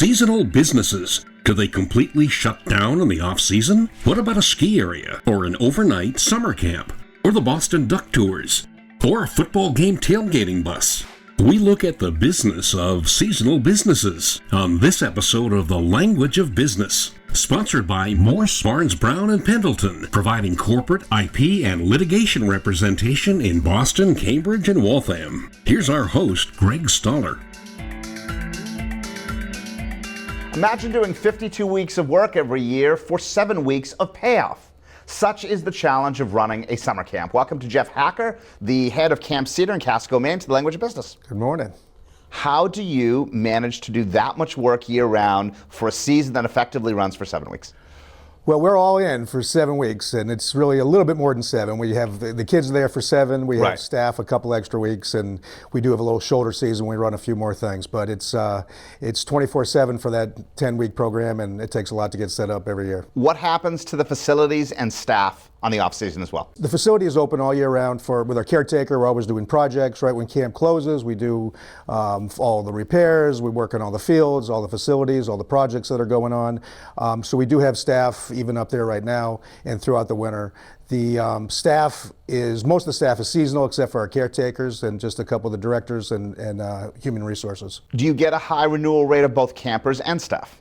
Seasonal businesses. Could they completely shut down in the off-season? What about a ski area, or an overnight summer camp, or the Boston Duck Tours, or a football game tailgating bus? We look at the business of seasonal businesses on this episode of The Language of Business, sponsored by Morse, Barnes, Brown, and Pendleton, providing corporate, IP, and litigation representation in Boston, Cambridge, and Waltham. Here's our host, Greg Stoller. Imagine doing 52 weeks of work every year for 7 weeks of payoff. Such is the challenge of running a summer camp. Welcome to Jeff Hacker, the head of Camp Cedar in Casco, Maine, to the Language of Business. Good morning. How do you manage to do that much work year-round for a season that effectively runs for 7 weeks? Well, we're all in for 7 weeks, and it's really a little bit more than 7. We have the kids are there for 7. We have staff a couple extra weeks, and we do have a little shoulder season. We run a few more things, but it's 24/7 for that 10-week program, and it takes a lot to get set up every year. What happens to the facilities and staff on the off season as well? The facility is open all year round with our caretaker. We're always doing projects. Right when camp closes, we do all the repairs. We work on all the fields, all the facilities, all the projects that are going on. So we do have staff even up there right now and throughout the winter. The most of the staff is seasonal except for our caretakers and just a couple of the directors and human resources. Do you get a high renewal rate of both campers and staff?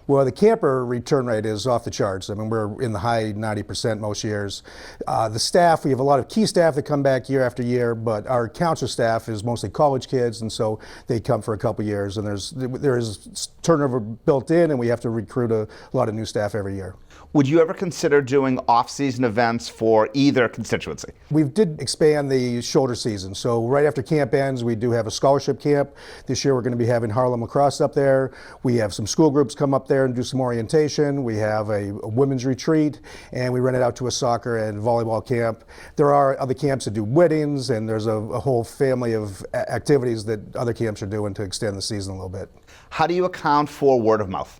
Well, the camper return rate is off the charts. I mean, we're in the high 90% most years. The staff, we have a lot of key staff that come back year after year, but our counselor staff is mostly college kids, and so they come for a couple years, and there is turnover built in, and we have to recruit a lot of new staff every year. Would you ever consider doing off-season events for either constituency? We did expand the shoulder season. So right after camp ends, we do have a scholarship camp. This year we're going to be having Harlem lacrosse up there. We have some school groups come up there and do some orientation. We have a women's retreat, and we rent it out to a soccer and volleyball camp. There are other camps that do weddings, and there's a whole family of activities that other camps are doing to extend the season a little bit. How do you account for word of mouth?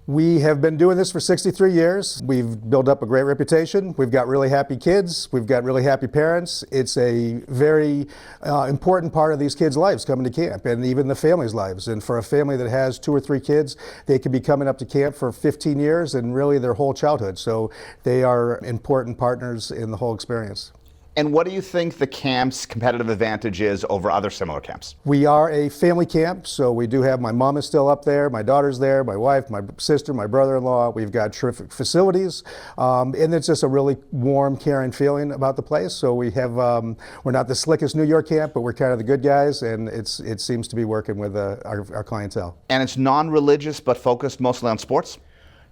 We have been doing this for 63 years. We've built up a great reputation. We've got really happy kids. We've got really happy parents. It's a very important part of these kids' lives coming to camp, and even the families' lives. And for a family that has 2 or 3 kids, they could be coming up to camp for 15 years and really their whole childhood. So they are important partners in the whole experience. And what do you think the camp's competitive advantage is over other similar camps? We are a family camp, so we do have, my mom is still up there, my daughter's there, my wife, my sister, my brother-in-law. We've got terrific facilities, and it's just a really warm, caring feeling about the place. So we have, we're not the slickest New York camp, but we're kind of the good guys, and it seems to be working with our clientele. And it's non-religious, but focused mostly on sports?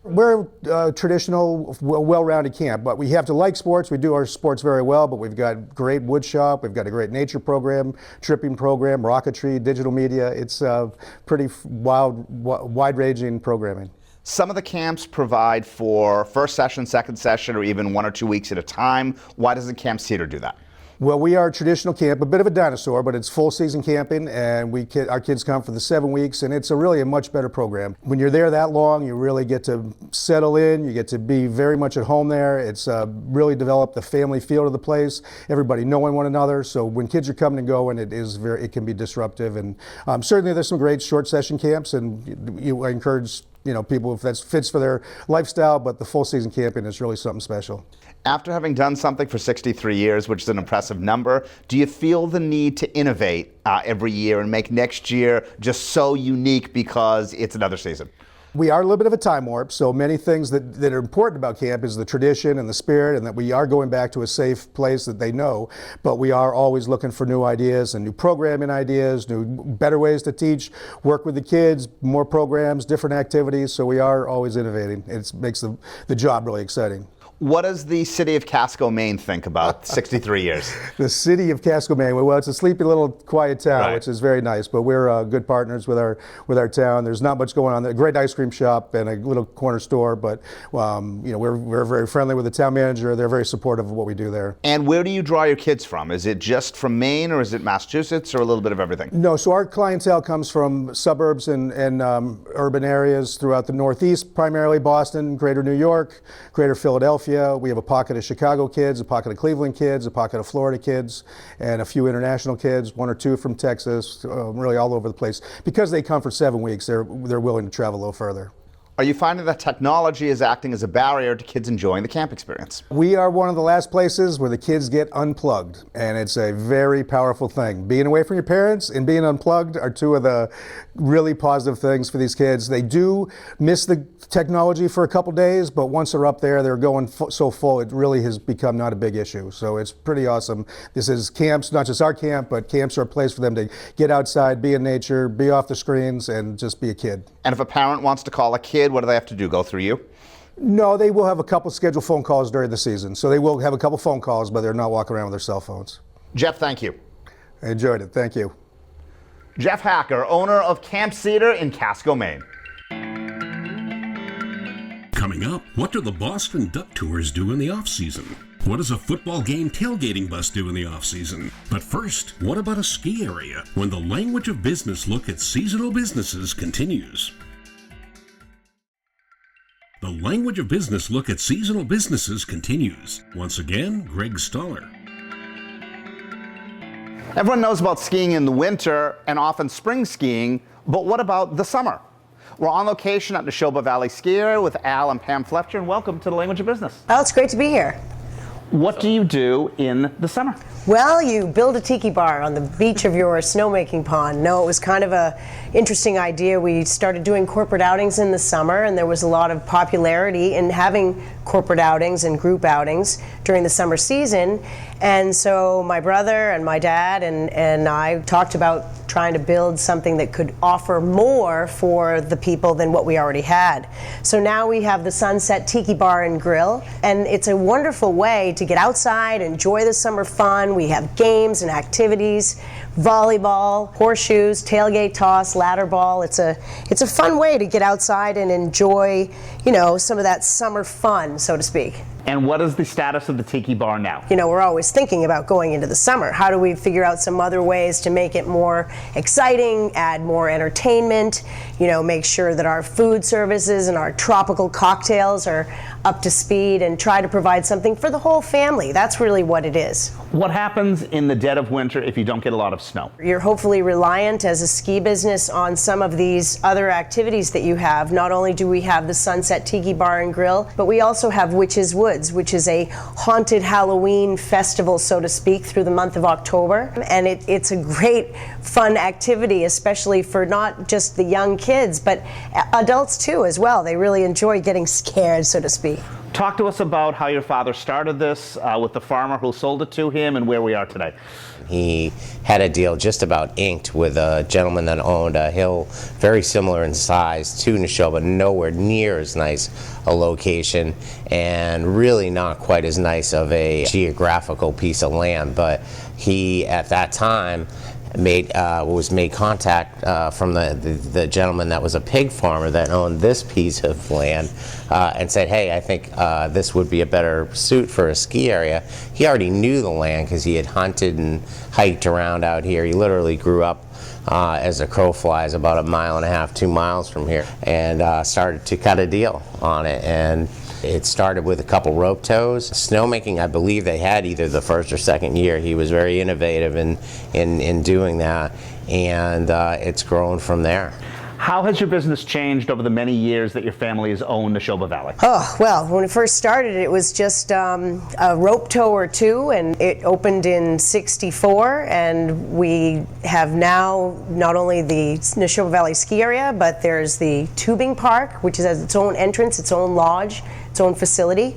We're a traditional, well-rounded camp, but we have to like sports. We do our sports very well, but we've got great wood shop, we've got a great nature program, tripping program, rocketry, digital media. It's pretty wide-ranging programming. Some of the camps provide for first session, second session, or even 1 or 2 weeks at a time. Why doesn't Camp Cedar do that? Well, we are a traditional camp, a bit of a dinosaur, but it's full season camping, and our kids come for the 7 weeks, and it's really a much better program. When you're there that long, you really get to settle in, you get to be very much at home there. It's really developed the family feel to the place, everybody knowing one another, so when kids are coming and going, it can be disruptive, and certainly there's some great short session camps, and I encourage people if that fits for their lifestyle, but the full season camping is really something special. After having done something for 63 years, which is an impressive number, do you feel the need to innovate every year and make next year just so unique because it's another season? We are a little bit of a time warp, so many things that are important about camp is the tradition and the spirit, and that we are going back to a safe place that they know, but we are always looking for new ideas and new programming ideas, better ways to teach, work with the kids, more programs, different activities, so we are always innovating. It makes the job really exciting. What does the city of Casco, Maine think about 63 years? The city of Casco, Maine, well, it's a sleepy little quiet town, which is very nice, but we're good partners with our town. There's not much going on there. A great ice cream shop and a little corner store, but we're very friendly with the town manager. They're very supportive of what we do there. And where do you draw your kids from? Is it just from Maine, or is it Massachusetts, or a little bit of everything? No, so our clientele comes from suburbs and urban areas throughout the Northeast, primarily Boston, greater New York, greater Philadelphia, Philadelphia. We have a pocket of Chicago kids, a pocket of Cleveland kids, a pocket of Florida kids, and a few international kids, 1 or 2 from Texas, really all over the place. Because they come for 7 weeks, they're willing to travel a little further. Are you finding that technology is acting as a barrier to kids enjoying the camp experience? We are one of the last places where the kids get unplugged, and it's a very powerful thing. Being away from your parents and being unplugged are 2 of the really positive things for these kids. They do miss the technology for a couple days, but once they're up there, they're going so full, it really has become not a big issue. So it's pretty awesome. This is camps, not just our camp, but camps are a place for them to get outside, be in nature, be off the screens, and just be a kid. And if a parent wants to call a kid, what do they have to do? Go through you? No, they will have a couple scheduled phone calls during the season. So they will have a couple phone calls, but they're not walking around with their cell phones. Jeff, thank you. I enjoyed it. Thank you. Jeff Hacker, owner of Camp Cedar in Casco, Maine. Coming up, what do the Boston Duck Tours do in the off-season? What does a football game tailgating bus do in the off-season? But first, what about a ski area? When the Language of Business look at seasonal businesses continues. The Language of Business look at seasonal businesses continues. Once again, Greg Stoller. Everyone knows about skiing in the winter and often spring skiing, but what about the summer? We're on location at Neshoba Valley Ski Area with Al and Pam Fletcher, and welcome to the Language of Business. Oh, it's great to be here. What do you do in the summer? Well, you build a tiki bar on the beach of your snowmaking pond. No, it was kind of a interesting idea. We started doing corporate outings in the summer, and there was a lot of popularity in having corporate outings and group outings during the summer season. And so my brother and my dad and I talked about trying to build something that could offer more for the people than what we already had. So now we have the Sunset Tiki Bar and Grill, and it's a wonderful way to get outside, enjoy the summer fun. We have games and activities, volleyball, horseshoes, tailgate toss, ladder ball. It's a fun way to get outside and enjoy, some of that summer fun, so to speak. And what is the status of the Tiki Bar now? We're always thinking about going into the summer. How do we figure out some other ways to make it more exciting, add more entertainment, make sure that our food services and our tropical cocktails are up to speed, and try to provide something for the whole family. That's really what it is. What happens in the dead of winter if you don't get a lot of snow? You're hopefully reliant as a ski business on some of these other activities that you have. Not only do we have the Sunset Tiki Bar and Grill, but we also have Witches Woods, which is a haunted Halloween festival, so to speak, through the month of October. And it's a great fun activity, especially for not just the young kids, but adults too as well. They really enjoy getting scared, so to speak. Talk to us about how your father started this with the farmer who sold it to him and where we are today. He had a deal just about inked with a gentleman that owned a hill very similar in size to Neshoba, nowhere near as nice a location, and really not quite as nice of a geographical piece of land. But he, at that time, made contact from the gentleman that was a pig farmer that owned this piece of land, and said, hey, I think this would be a better suit for a ski area. He already knew the land because he had hunted and hiked around out here. He literally grew up as a crow flies about 1.5 miles, 2 miles from here, and started to cut a deal on it. And it started with a couple rope tows. Snowmaking, I believe they had either the first or second year. He was very innovative in doing that, and it's grown from there. How has your business changed over the many years that your family has owned Neshoba Valley? Oh, well, when it first started, it was just a rope tow or two, and it opened in '64, and we have now not only the Neshoba Valley ski area, but there's the tubing park, which has its own entrance, its own lodge, its own facility.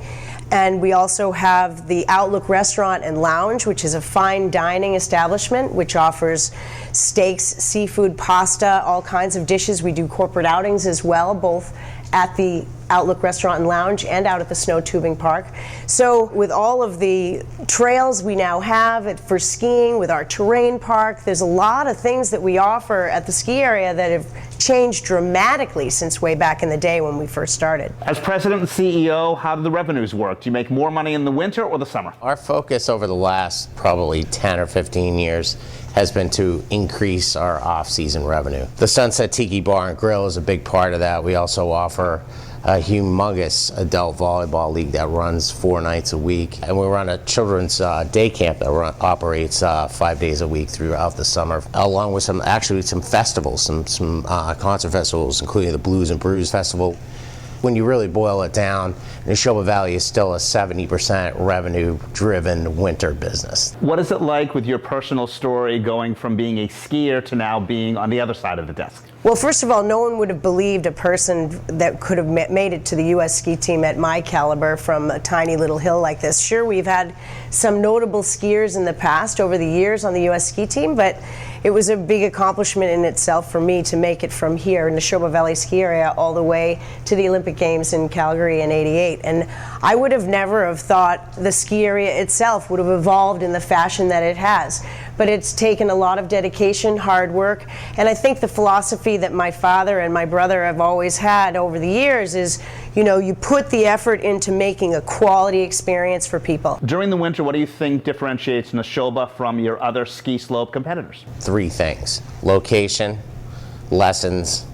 And we also have the Outlook Restaurant and Lounge, which is a fine dining establishment which offers steaks, seafood, pasta, all kinds of dishes. We do corporate outings as well, both at the Outlook Restaurant and Lounge and out at the Snow Tubing Park. So with all of the trails we now have for skiing, with our terrain park, there's a lot of things that we offer at the ski area that have changed dramatically since way back in the day when we first started. As president and CEO, how do the revenues work? Do you make more money in the winter or the summer? Our focus over the last probably 10 or 15 years has been to increase our off-season revenue. The Sunset Tiki Bar and Grill is a big part of that. We also offer a humongous adult volleyball league that runs 4 nights a week, and we run a children's day camp that operates 5 days a week throughout the summer, along with some festivals, some concert festivals, including the Blues and Brews Festival. When you really boil it down, Neshoba Valley is still a 70% revenue-driven winter business. What is it like with your personal story going from being a skier to now being on the other side of the desk? Well, first of all, no one would have believed a person that could have made it to the U.S. ski team at my caliber from a tiny little hill like this. Sure, we've had some notable skiers in the past over the years on the U.S. ski team, but it was a big accomplishment in itself for me to make it from here in the Neshoba Valley ski area all the way to the Olympic Games in Calgary in '88. And I would have never have thought the ski area itself would have evolved in the fashion that it has. But it's taken a lot of dedication, hard work, and I think the philosophy that my father and my brother have always had over the years is, you know, you put the effort into making a quality experience for people. During the winter, what do you think differentiates Neshoba from your other ski slope competitors? 3 things: location, lessons,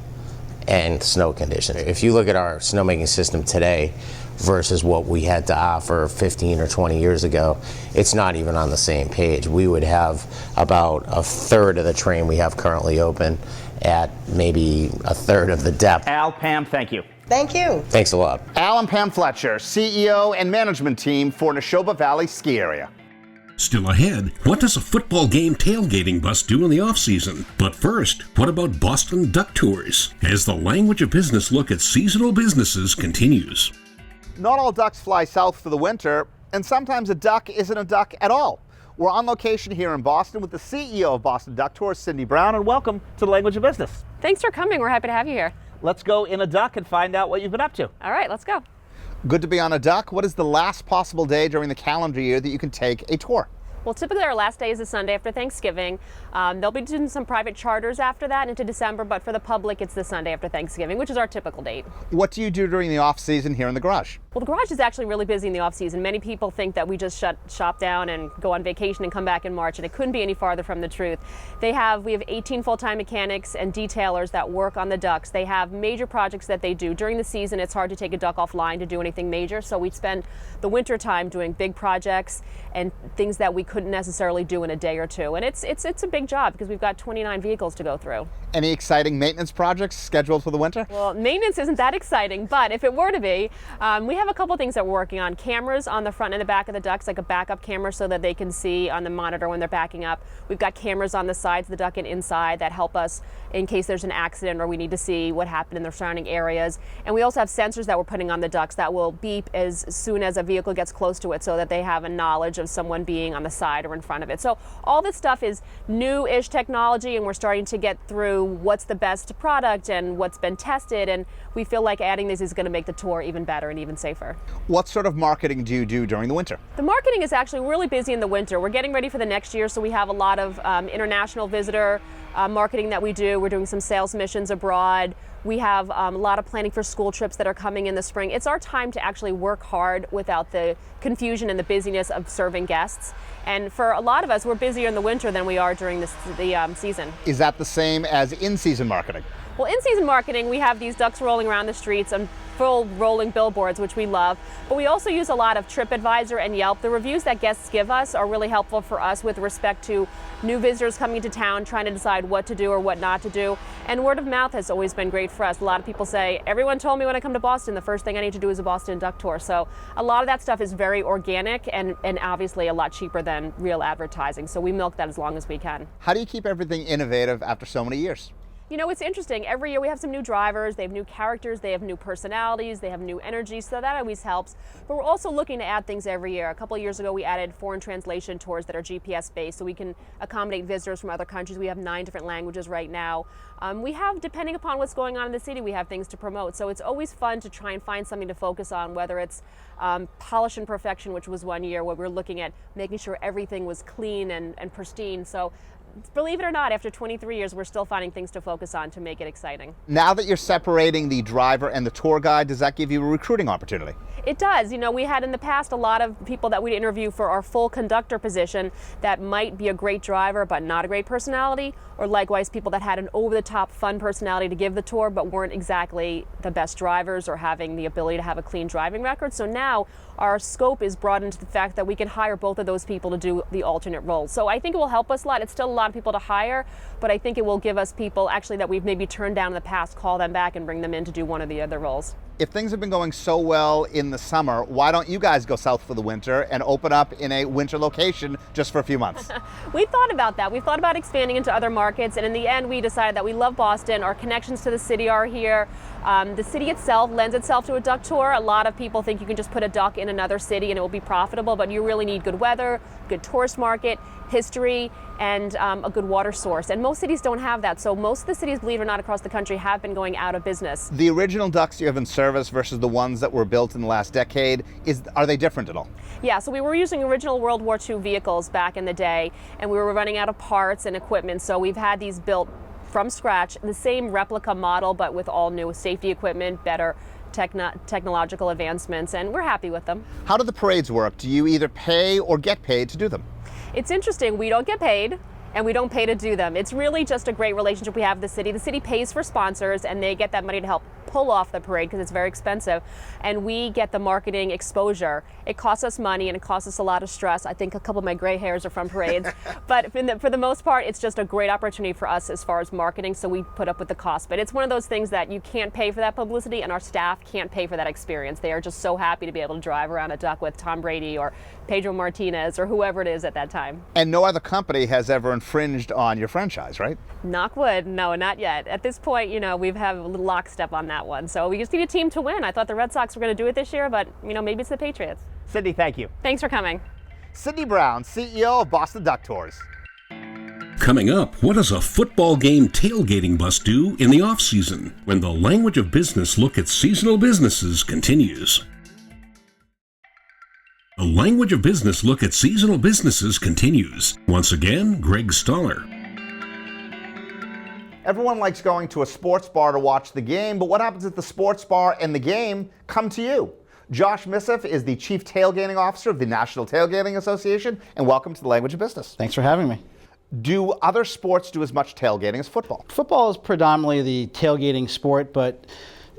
and snow conditions. If you look at our snowmaking system today versus what we had to offer 15 or 20 years ago, it's not even on the same page. We would have about a third of the terrain we have currently open at maybe a third of the depth. Al, Pam, thank you. Thank you. Thanks a lot. Al and Pam Fletcher, CEO and management team for Neshoba Valley Ski Area. Still ahead, what does a football game tailgating bus do in the off-season? But first, what about Boston Duck Tours? As the Language of Business look at seasonal businesses continues. Not all ducks fly south for the winter, and sometimes a duck isn't a duck at all. We're on location here in Boston with the CEO of Boston Duck Tours, Cindy Brown, and welcome to the Language of Business. Thanks for coming. We're happy to have you here. Let's go in a duck and find out what you've been up to. All right, let's go. Good to be on a duck. What is the last possible day during the calendar year that you can take a tour? Well, typically our last day is the Sunday after Thanksgiving. They'll be doing some private charters after that into December, but for the public, it's the Sunday after Thanksgiving, which is our typical date. What do you do during the off season here in the garage? Well, the garage is actually really busy in the off season. Many people think that we just shut shop down and go on vacation and come back in March, and it couldn't be any farther from the truth. We have 18 full-time mechanics and detailers that work on the ducks. They have major projects that they do. During the season, it's hard to take a duck offline to do anything major, so we spend the winter time doing big projects and things that we couldn't necessarily do in a day or two. And it's a big job because we've got 29 vehicles to go through. Any exciting maintenance projects scheduled for the winter? Well, maintenance isn't that exciting, but if it were to be, we have a couple things that we're working on. Cameras on the front and the back of the ducks, like a backup camera so that they can see on the monitor when they're backing up. We've got cameras on the sides of the duck and inside that help us in case there's an accident or we need to see what happened in the surrounding areas. And we also have sensors that we're putting on the ducks that will beep as soon as a vehicle gets close to it so that they have a knowledge of someone being on the side or in front of it. So all this stuff is new-ish technology, and we're starting to get through what's the best product and what's been tested, and we feel like adding this is going to make the tour even better and even safer. What sort of marketing do you do during the winter? The marketing is actually really busy in the winter. We're getting ready for the next year, so we have a lot of international visitor marketing that we do. We're doing some sales missions abroad. We have a lot of planning for school trips that are coming in the spring. It's our time to actually work hard without the confusion and the busyness of serving guests. And for a lot of us, we're busier in the winter than we are during the season. Is that the same as in-season marketing? Well, in-season marketing, we have these ducks rolling around the streets and full rolling billboards, which we love. But we also use a lot of TripAdvisor and Yelp. The reviews that guests give us are really helpful for us with respect to new visitors coming into town, trying to decide what to do or what not to do. And word of mouth has always been great for us. A lot of people say, everyone told me when I come to Boston, the first thing I need to do is a Boston Duck Tour. So a lot of that stuff is very organic and obviously a lot cheaper than real advertising. So we milk that as long as we can. How do you keep everything innovative after so many years? You know, it's interesting. Every year we have some new drivers, they have new characters, they have new personalities, they have new energy, so that always helps. But we're also looking to add things every year. A couple of years ago we added foreign translation tours that are GPS based so we can accommodate visitors from other countries. We have 9 different languages right now. We have, depending upon what's going on in the city, we have things to promote. So it's always fun to try and find something to focus on, whether it's polish and perfection, which was one year where we were looking at making sure everything was clean and pristine. So believe it or not, after 23 years, we're still finding things to focus on to make it exciting. Now that you're separating the driver and the tour guide, does that give you a recruiting opportunity? It does. You know, we had in the past a lot of people that we'd interview for our full conductor position that might be a great driver but not a great personality, or likewise people that had an over-the-top fun personality to give the tour but weren't exactly the best drivers or having the ability to have a clean driving record. So now our scope is broadened to the fact that we can hire both of those people to do the alternate roles. So I think it will help us a lot. It's still a lot of people to hire, but I think it will give us people actually that we've maybe turned down in the past, call them back and bring them in to do one of the other roles. If things have been going so well in the summer, why don't you guys go south for the winter and open up in a winter location just for a few months? We thought about that. We thought about expanding into other markets, and in the end we decided that we love Boston. Our connections to the city are here. The city itself lends itself to a duck tour. A lot of people think you can just put a duck in another city and it will be profitable, but you really need good weather, good tourist market, history, and a good water source. And most cities don't have that. So most of the cities, believe it or not, across the country have been going out of business. The original ducks you have in service versus the ones that were built in the last decade, are they different at all? Yeah, so we were using original World War II vehicles back in the day, and we were running out of parts and equipment. So we've had these built from scratch, the same replica model, but with all new safety equipment, better technological advancements, and we're happy with them. How do the parades work? Do you either pay or get paid to do them? It's interesting. We don't get paid, and we don't pay to do them. It's really just a great relationship we have with the city. The city pays for sponsors, and they get that money to help pull off the parade because it's very expensive, and we get the marketing exposure. It costs us money and it costs us a lot of stress. I think a couple of my gray hairs are from parades, but for the most part, it's just a great opportunity for us as far as marketing, so we put up with the cost. But it's one of those things that you can't pay for that publicity, and our staff can't pay for that experience. They are just so happy to be able to drive around a duck with Tom Brady or Pedro Martinez or whoever it is at that time. And no other company has ever infringed on your franchise, right? Knock wood, no, not yet. At this point, you know, we have a little lockstep on that one. So we just need a team to win. I thought the Red Sox were going to do it this year, but, you know, maybe it's the Patriots. Sydney, thank you. Thanks for coming. Sydney Brown, CEO of Boston Duck Tours. Coming up, what does a football game tailgating bus do in the off-season? When the Language of Business look at seasonal businesses continues. The Language of Business look at seasonal businesses continues. Once again, Greg Stoller. Everyone likes going to a sports bar to watch the game, but what happens if the sports bar and the game come to you? Josh Missif is the Chief Tailgating Officer of the National Tailgating Association, and welcome to the Language of Business. Thanks for having me. Do other sports do as much tailgating as football? Football is predominantly the tailgating sport, but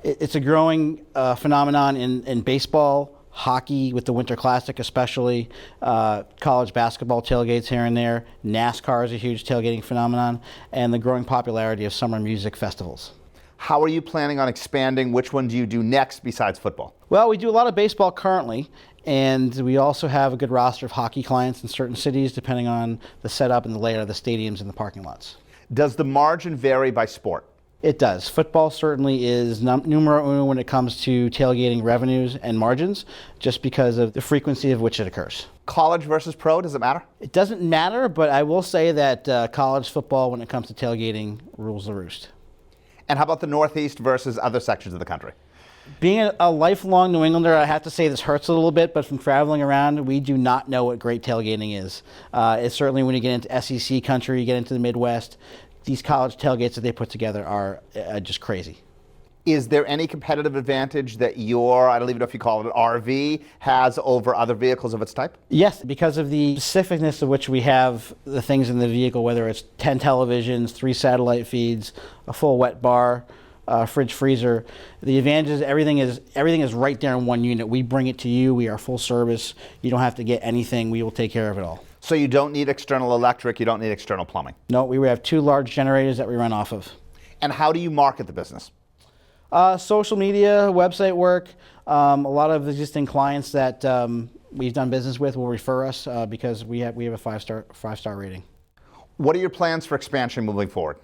it's a growing phenomenon in baseball, hockey with the Winter Classic especially, college basketball tailgates here and there, NASCAR is a huge tailgating phenomenon, and the growing popularity of summer music festivals. How are you planning on expanding? Which one do you do next besides football? Well, we do a lot of baseball currently, and we also have a good roster of hockey clients in certain cities depending on the setup and the layout of the stadiums and the parking lots. Does the margin vary by sport? It does. Football certainly is numero uno when it comes to tailgating revenues and margins, just because of the frequency of which it occurs. College versus pro, does it matter? It doesn't matter, but I will say that college football, when it comes to tailgating, rules the roost. And how about the Northeast versus other sections of the country? Being a lifelong New Englander, I have to say this hurts a little bit, but from traveling around, we do not know what great tailgating is. It's certainly when you get into SEC country, you get into the Midwest, these college tailgates that they put together are just crazy. Is there any competitive advantage that your, I don't even know if you call it an RV, has over other vehicles of its type? Yes, because of the specificness of which we have the things in the vehicle, whether it's 10 televisions, 3 satellite feeds, a full wet bar, fridge freezer. The advantage is everything is right there in one unit. We bring it to you. We are full service. You don't have to get anything. We will take care of it all. So you don't need external electric, you don't need external plumbing? No, we have 2 large generators that we run off of. And how do you market the business? Social media, website work. A lot of existing clients that we've done business with will refer us because we have a 5-star rating. What are your plans for expansion moving forward?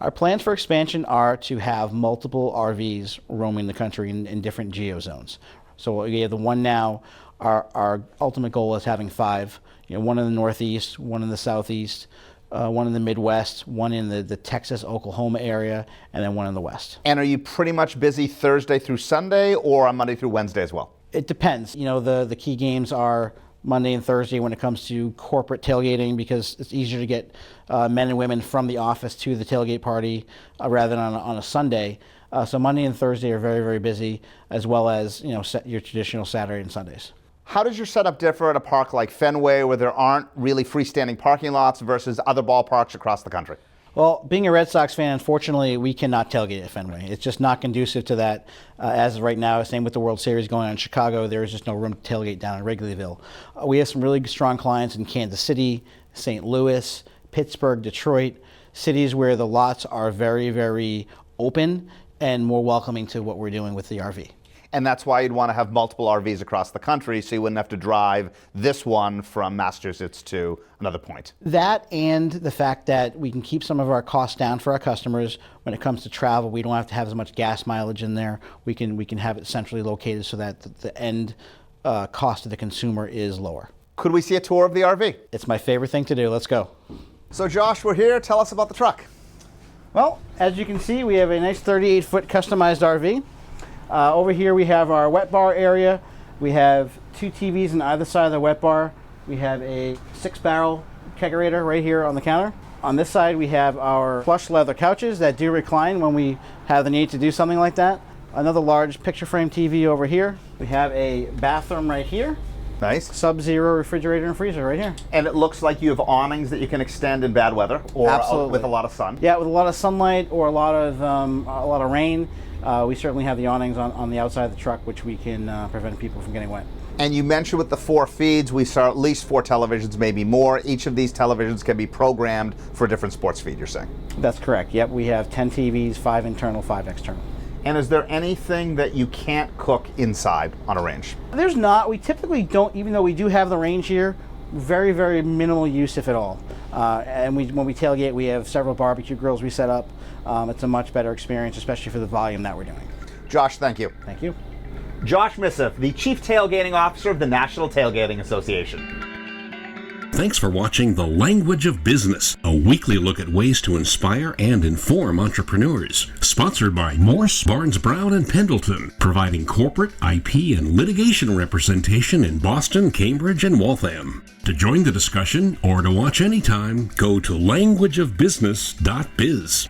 Our plans for expansion are to have multiple RVs roaming the country in different geo zones. So we have the one now. Our ultimate goal is having 5. One in the Northeast, one in the Southeast, one in the Midwest, one in the Texas, Oklahoma area, and then one in the West. And are you pretty much busy Thursday through Sunday or on Monday through Wednesday as well? It depends. The key games are Monday and Thursday when it comes to corporate tailgating, because it's easier to get men and women from the office to the tailgate party rather than on a Sunday. So Monday and Thursday are very, very busy, as well as your traditional Saturday and Sundays. How does your setup differ at a park like Fenway, where there aren't really freestanding parking lots, versus other ballparks across the country? Well, being a Red Sox fan, unfortunately, we cannot tailgate at Fenway. It's just not conducive to that as of right now. Same with the World Series going on in Chicago. There is just no room to tailgate down in Wrigleyville. We have some really strong clients in Kansas City, St. Louis, Pittsburgh, Detroit, cities where the lots are very, very open and more welcoming to what we're doing with the RV. And that's why you'd want to have multiple RVs across the country, so you wouldn't have to drive this one from Massachusetts to another point. That, and the fact that we can keep some of our costs down for our customers. When it comes to travel, we don't have to have as much gas mileage in there. We can have it centrally located so that the end cost to the consumer is lower. Could we see a tour of the RV? It's my favorite thing to do. Let's go. So Josh, we're here. Tell us about the truck. Well, as you can see, we have a nice 38-foot customized RV. Over here we have our wet bar area. We have 2 TVs on either side of the wet bar. We have a 6-barrel kegerator right here on the counter. On this side we have our plush leather couches that do recline when we have the need to do something like that. Another large picture frame TV over here. We have a bathroom right here. Nice. Sub-zero refrigerator and freezer right here. And it looks like you have awnings that you can extend in bad weather, or with a lot of sun. Yeah, with a lot of sunlight or a lot of rain. We certainly have the awnings on the outside of the truck, which we can prevent people from getting wet. And you mentioned with the 4 feeds, we saw at least 4 televisions, maybe more. Each of these televisions can be programmed for a different sports feed, you're saying? That's correct. Yep, we have 10 TVs, 5 internal, 5 external. And is there anything that you can't cook inside on a range? There's not. We typically don't, even though we do have the range here, very, very minimal use, if at all. And when we tailgate, we have several barbecue grills we set up. It's a much better experience, especially for the volume that we're doing. Josh, thank you. Thank you. Josh Missif, the Chief Tailgating Officer of the National Tailgating Association. Thanks for watching The Language of Business, a weekly look at ways to inspire and inform entrepreneurs. Sponsored by Morse, Barnes, Brown, and Pendleton, providing corporate, IP, and litigation representation in Boston, Cambridge, and Waltham. To join the discussion or to watch anytime, go to languageofbusiness.biz.